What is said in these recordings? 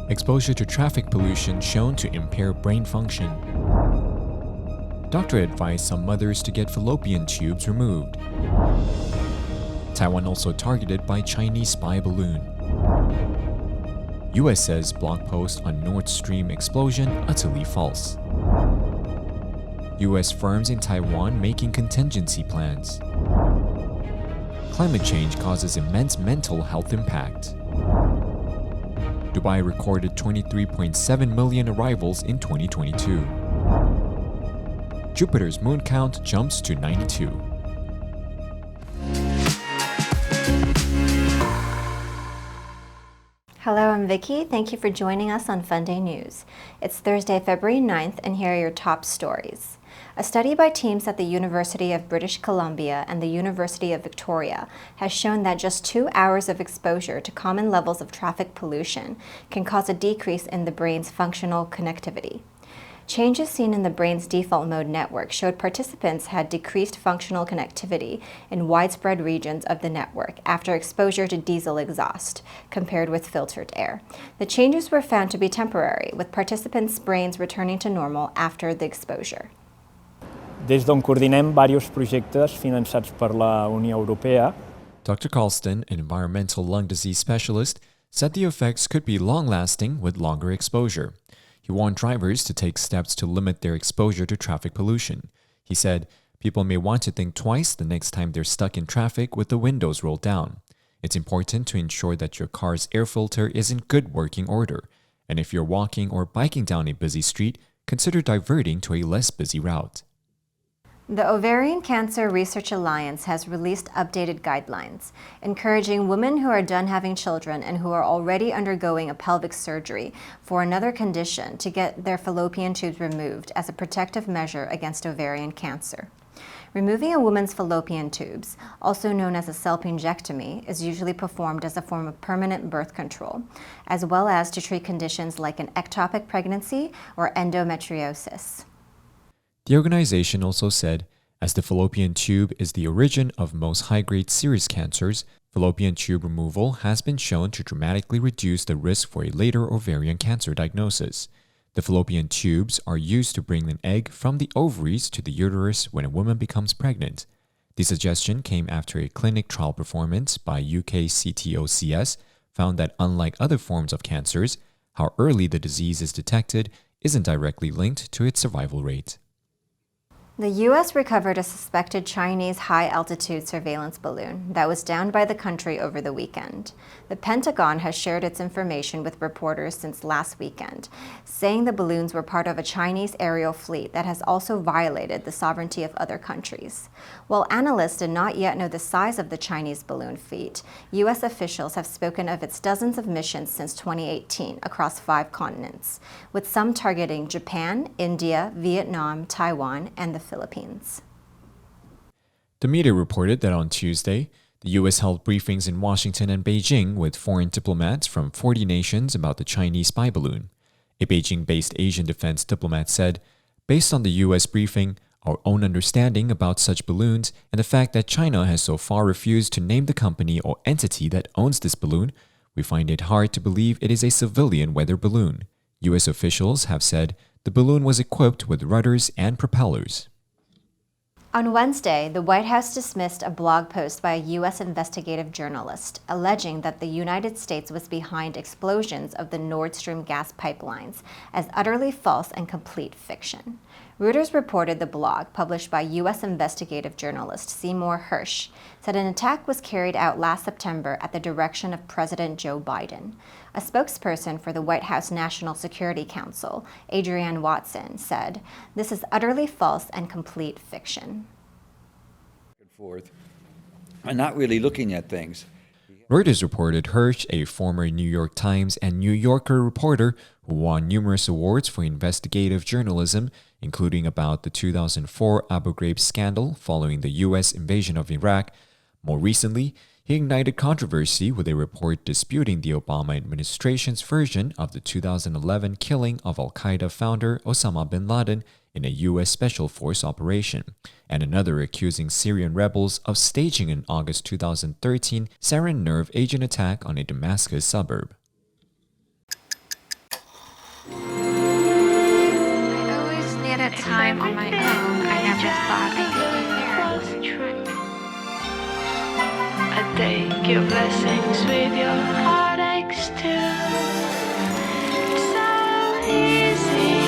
Exposure to traffic pollution shown to impair brain function. Doctor advised some mothers to get fallopian tubes removed. Taiwan also targeted by Chinese spy balloon. US says blog post on Nord Stream explosion utterly false. US firms in Taiwan making contingency plans. Climate change causes immense mental health impact. Dubai recorded 23.7 million arrivals in 2022. Jupiter's moon count jumps to 92. Hello, I'm Vicky. Thank you for joining us on Funday News. It's Thursday, February 9th, and here are your top stories. A study by teams at the University of British Columbia and the University of Victoria has shown that just 2 hours of exposure to common levels of traffic pollution can cause a decrease in the brain's functional connectivity. Changes seen in the brain's default mode network showed participants had decreased functional connectivity in widespread regions of the network after exposure to diesel exhaust, compared with filtered air. The changes were found to be temporary, with participants' brains returning to normal after the exposure. Des d'on coordinem diversos projectes finançats per la Unió Europea. Dr. Carlston, an environmental lung disease specialist, said the effects could be long-lasting with longer exposure. He warned drivers to take steps to limit their exposure to traffic pollution. He said, people may want to think twice the next time they're stuck in traffic with the windows rolled down. It's important to ensure that your car's air filter is in good working order. And if you're walking or biking down a busy street, consider diverting to a less busy route. The Ovarian Cancer Research Alliance has released updated guidelines, encouraging women who are done having children and who are already undergoing a pelvic surgery for another condition to get their fallopian tubes removed as a protective measure against ovarian cancer. Removing a woman's fallopian tubes, also known as a salpingectomy, is usually performed as a form of permanent birth control, as well as to treat conditions like an ectopic pregnancy or endometriosis. The organization also said, as the fallopian tube is the origin of most high-grade serous cancers, fallopian tube removal has been shown to dramatically reduce the risk for a later ovarian cancer diagnosis. The fallopian tubes are used to bring an egg from the ovaries to the uterus when a woman becomes pregnant. The suggestion came after a clinic trial performance by UK CTOCS found that unlike other forms of cancers, how early the disease is detected isn't directly linked to its survival rate. The U.S. recovered a suspected Chinese high-altitude surveillance balloon that was downed by the country over the weekend. The Pentagon has shared its information with reporters since last weekend, saying the balloons were part of a Chinese aerial fleet that has also violated the sovereignty of other countries. While analysts did not yet know the size of the Chinese balloon fleet, U.S. officials have spoken of its dozens of missions since 2018 across 5 continents, with some targeting Japan, India, Vietnam, Taiwan, and the Philippines. The media reported that on Tuesday, the U.S. held briefings in Washington and Beijing with foreign diplomats from 40 nations about the Chinese spy balloon. A Beijing-based Asian defense diplomat said, based on the U.S. briefing, our own understanding about such balloons, and the fact that China has so far refused to name the company or entity that owns this balloon, we find it hard to believe it is a civilian weather balloon. U.S. officials have said the balloon was equipped with rudders and propellers. On Wednesday, the White House dismissed a blog post by a U.S. investigative journalist alleging that the United States was behind explosions of the Nord Stream gas pipelines as utterly false and complete fiction. Reuters reported the blog, published by U.S. investigative journalist Seymour Hersh, said an attack was carried out last September at the direction of President Joe Biden. A spokesperson for the White House National Security Council, Adrienne Watson, said, "This is utterly false and complete fiction." Forth, and not really looking at things. Reuters reported Hersh, a former New York Times and New Yorker reporter who won numerous awards for investigative journalism, including about the 2004 Abu Ghraib scandal following the U.S. invasion of Iraq. More recently, he ignited controversy with a report disputing the Obama administration's version of the 2011 killing of al-Qaeda founder Osama bin Laden in a U.S. Special Force operation, and another accusing Syrian rebels of staging an August 2013 sarin nerve agent attack on a Damascus suburb. your blessings with your heartaches too. It's so easy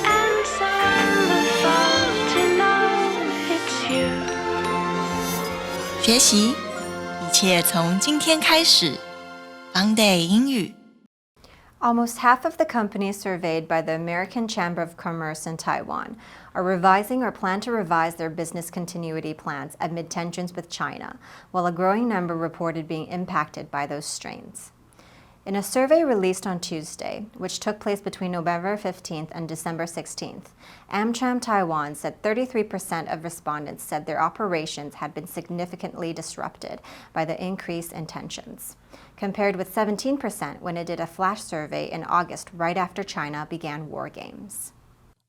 and so wonderful to know it's you. 学习，一切从今天开始。Funday 英语。Almost half of the companies surveyed by the American Chamber of Commerce in Taiwan are revising or plan to revise their business continuity plans amid tensions with China, while a growing number reported being impacted by those strains. In a survey released on Tuesday, which took place between November 15th and December 16th, AmCham Taiwan said 33% of respondents said their operations had been significantly disrupted by the increase in tensions, compared with 17% when it did a flash survey in August right after China began war games.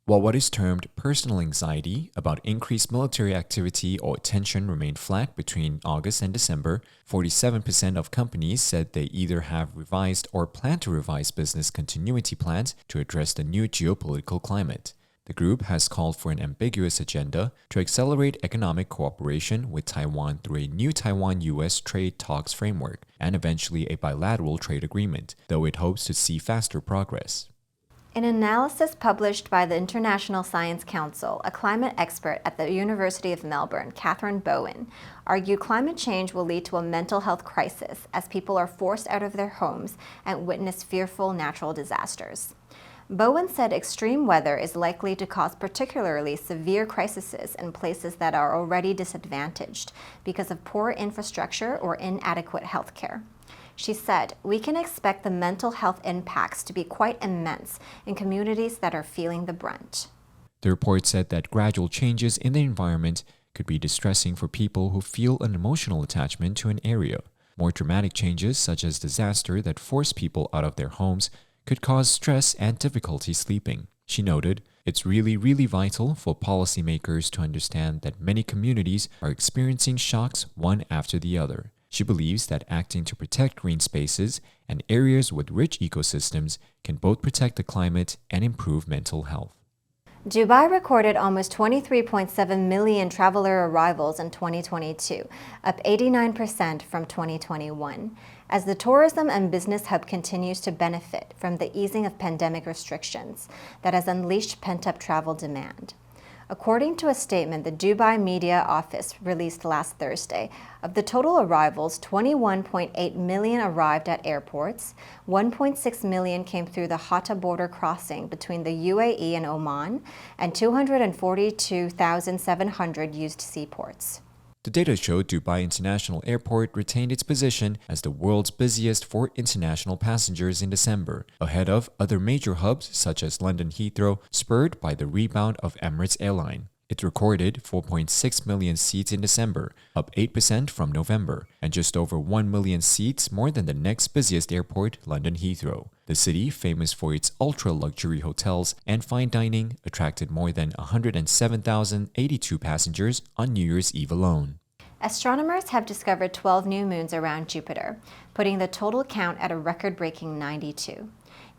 While what is termed personal anxiety about increased military activity or tension remained flat between August and December, 47% of companies said they either have revised or plan to revise business continuity plans to address the new geopolitical climate. The group has called for an ambiguous agenda to accelerate economic cooperation with Taiwan through a new Taiwan-US trade talks framework and eventually a bilateral trade agreement, though it hopes to see faster progress. In an analysis published by the International Science Council, a climate expert at the University of Melbourne, Catherine Bowen, argued climate change will lead to a mental health crisis as people are forced out of their homes and witness fearful natural disasters. Bowen said extreme weather is likely to cause particularly severe crises in places that are already disadvantaged because of poor infrastructure or inadequate health care. She said, "We can expect the mental health impacts to be quite immense in communities that are feeling the brunt." The report said that gradual changes in the environment could be distressing for people who feel an emotional attachment to an area. More dramatic changes, such as disaster that force people out of their homes, could cause stress and difficulty sleeping. She noted, "It's really vital for policymakers to understand that many communities are experiencing shocks one after the other." She believes that acting to protect green spaces and areas with rich ecosystems can both protect the climate and improve mental health. Dubai recorded almost 23.7 million traveler arrivals in 2022, up 89% from 2021, as the tourism and business hub continues to benefit from the easing of pandemic restrictions that has unleashed pent-up travel demand. According to a statement the Dubai Media Office released last Thursday, of the total arrivals, 21.8 million arrived at airports, 1.6 million came through the Hatta border crossing between the UAE and Oman, and 242,700 used seaports. The data showed Dubai International Airport retained its position as the world's busiest for international passengers in December, ahead of other major hubs such as London Heathrow, spurred by the rebound of Emirates Airline. It recorded 4.6 million seats in December, up 8% from November, and just over 1 million seats more than the next busiest airport, London Heathrow. The city, famous for its ultra-luxury hotels and fine dining, attracted more than 107,082 passengers on New Year's Eve alone. Astronomers have discovered 12 new moons around Jupiter, putting the total count at a record-breaking 92.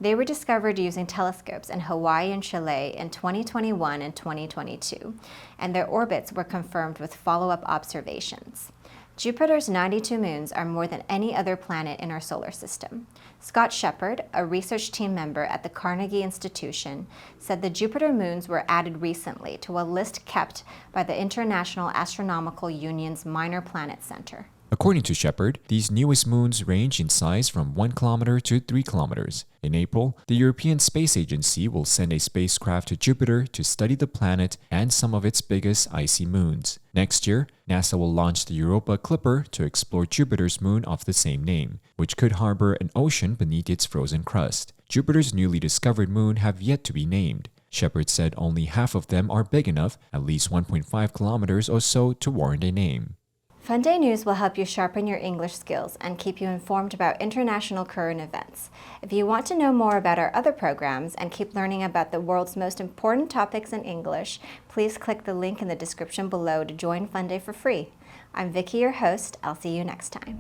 They were discovered using telescopes in Hawaii and Chile in 2021 and 2022, and their orbits were confirmed with follow-up observations. Jupiter's 92 moons are more than any other planet in our solar system. Scott Shepard, a research team member at the Carnegie Institution, said the Jupiter moons were added recently to a list kept by the International Astronomical Union's Minor Planet Center. According to Shepard, these newest moons range in size from 1 kilometer to 3 kilometers. In April, the European Space Agency will send a spacecraft to Jupiter to study the planet and some of its biggest icy moons. Next year, NASA will launch the Europa Clipper to explore Jupiter's moon of the same name, which could harbor an ocean beneath its frozen crust. Jupiter's newly discovered moon have yet to be named. Shepard said only half of them are big enough, at least 1.5 kilometers or so, to warrant a name. Funday News will help you sharpen your English skills and keep you informed about international current events. If you want to know more about our other programs and keep learning about the world's most important topics in English, please click the link in the description below to join Funday for free. I'm Vicky, your host. I'll see you next time.